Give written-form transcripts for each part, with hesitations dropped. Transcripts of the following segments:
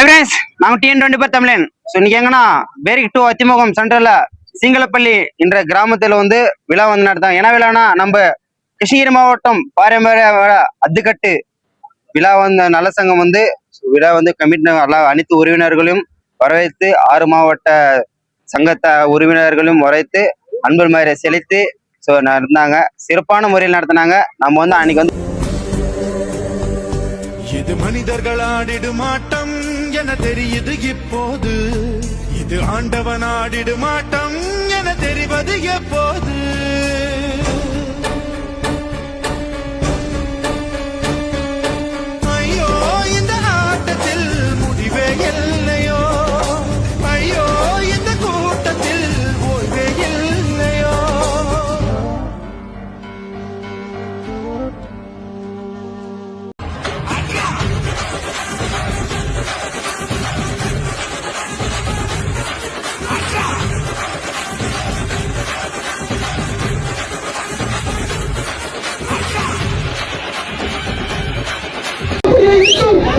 Friends, நாங்கள் TN24 தமிழன். So இன்னைக்கு எங்கன்னா பேரிக் 2 அத்திமுகம் சென்டர்ல சிங்களப்பள்ளி என்ற கிராமத்தில் வந்து விழா வந்து நடத்தாங்க. என்ன விழானா, நம்ம கிருஷ்ணகிரி மாவட்டம் பாரம்பரிய அத்துக்கட்டு விழா வந்து நல்ல சங்கம் வந்து விழா வந்து கமிட்டி அனைத்து உறவினர்களையும் வரவேற்று 6 மாவட்ட சங்கத்த உறவினர்களும் வரவேற்று அன்பு மாதிரி செலுத்தி ஸோ நடந்தாங்க. சிறப்பான முறையில் நடத்தினாங்க. நம்ம வந்து அன்னைக்கு வந்து இது மனிதர்கள் ஆடிடும் ஆட்டம் என தெரியுது இப்போது, இது ஆண்டவன் ஆடிடும் ஆட்டம் என தெரிவது எப்போது. ஐயோ இந்த ஆட்டத்தில் முடிவே இல்லையோ, ஐயோ இந்த கூட்டத்தில் ஓய்வே இல்லையோ.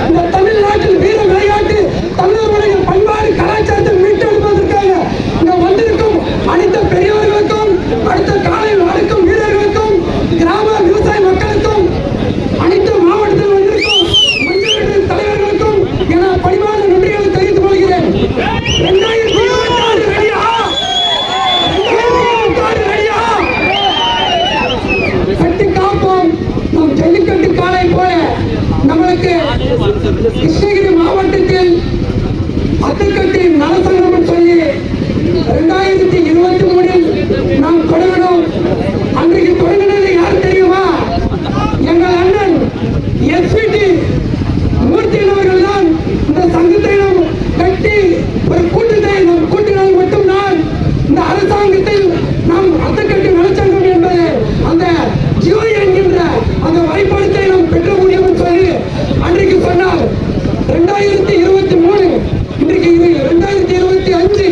இந்த தமிழ்நாட்டில் வீர விளையாட்டு தமிழர்களுடைய பண்பாடு கலாச்சாரத்தை மீட்டெடுப்பதற்காக இங்க வந்திருக்கும் அனைத்து பெரியவர்களுக்கும், அடுத்த காலை வளர்க்கும் வீரர்களுக்கும், கிராம விவசாய மக்களுக்கும், அனைத்து மாவட்டத்தில் வந்திருக்கும் மஞ்சள் தலைவர்களுக்கும் என பணிவான நன்றிகளை தெரிவித்துக் கொள்கிறேன். 2026 ரெடியா? 2026 ரெடியா? கட்டி காப்போம் நம் ஜல்லிக்கட்டு காலை போல. நம்மளுக்கு கிருஷ்ணகிரி மாவட்டத்தில் அத்துக்கட்டு நலசங்கம் சொல்லி 2023 நாம் தொடங்கணும். அன்றைக்கு தொடங்கினது யார் தெரியுமா? எங்கள் அண்ணன் SVT மூர்த்தியின் அவர்கள் தான் இந்த சங்கத்தை நாம் கட்டி ஒரு கூட்டத்தை நாம் கூட்டினால் மட்டும்தான் இந்த அரசாங்கத்தில் நாம் அத்துக்கட்டு நலச்சங்கம் என்பது அந்த ஜியோ என்கின்ற அந்த வாய்ப்பாடத்தை நாம் பெற்ற முடியும் சொல்லி அன்றைக்கு சொன்னார். 2023 இன்றைக்கு 2025.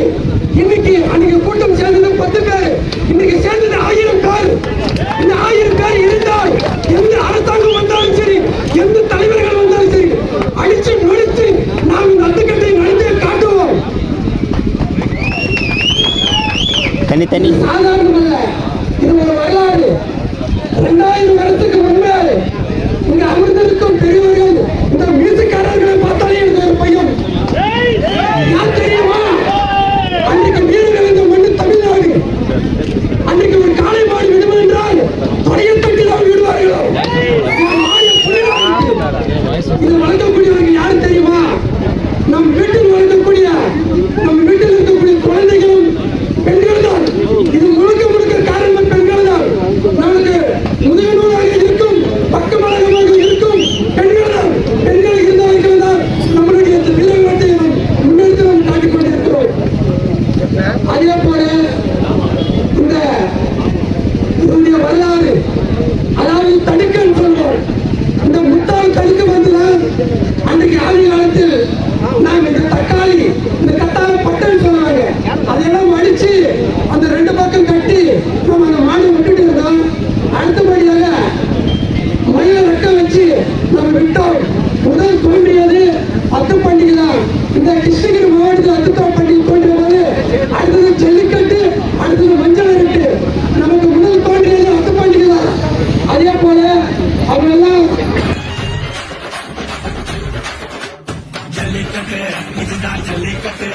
இன்னைக்கு அன்னைக்கு கூட்டம் சேர்ந்தது 10 பேர், இன்னைக்கு சேர்ந்தது 1000 பேர். இந்த 1000 பேர் இருந்தால் எந்த அரசாங்கம் வந்தாலும் சரி, எந்த தலைவர்கள் வந்தாலும் சரி, அடிச்சு நொடித்து நாம் இந்த அத்துக்கட்டை நடத்தி காட்டுவோம். தனி சாதாரணமல்ல, இது ஒரு வரலாறு. 2000 வருஷத்துக்கு முன்பே இங்க அமர்ந்திருக்கும் பெரியவர்கள் இந்த மியூசிக்காரர்களை பார்த்தாலே எனக்கு ஒரு பையன் யார் தெரியுமா? அன்றைக்கு வீரர்கள் இந்த மண்ணு தமிழ்நாடு. அன்றைக்கு ஒரு காளை மாடு விடுவோம் என்றால் தொடைய தட்டி தான் விடுவார்களோ. இது வளர்க்கக்கூடியவர்கள் யார் தெரியுமா? நம் வீட்டில் வளர்க்கக்கூடிய, நம் வீட்டில் இருக்கக்கூடிய குழந்தைகளும் பெண்கள் தான். இது முழுக்க முழுக்க காரணம் பெண்கள் தான். நமக்கு முதுகனூராக இருக்கும், பக்கமலகமாக இருக்கும் பெண்கள் தான். பெண்கள் இருந்தவர்கள் தான் நம்மளுடைய வீரத்தை முன்னெடுத்து நாம் காட்டிக் கொண்டிருக்கிறோம். அதே போல இந்த இதனுடைய வரலாறு, அதாவது தடுக்கன்னு சொல்வோம். இந்த முத்தாள் தடுக்க வந்துதான் அன்றைக்கு ஆதி காலத்தில் நாம் இந்த தக்காளி, இந்த கத்தாழ பட்டன் சொல்லுவாங்க, அதையெல்லாம் அடிச்சு அந்த 2 பக்கம் கட்டி நம்ம அந்த மாடு விட்டுட்டு இருந்தோம். அடுத்தபடியாக மயில ரெக்க வச்சு நம்ம விட்டோம். முதல் தோன்றியது அத்து பண்டிகை தான். இந்த கிருஷ்ணகிரி மாவட்டத்தில் அத்து பண்டிகை தோன்றிய போது அடுத்தது ஜல்லிக்கட்டு, அடுத்தது மஞ்சள் விரட்டு. நமக்கு முதல் தோன்றியது அத்து பண்டிகை தான். அதே போல அவங்க எல்லாம் ஜல்லிக்கட்டு, இதுதான் ஜல்லிக்கட்டு.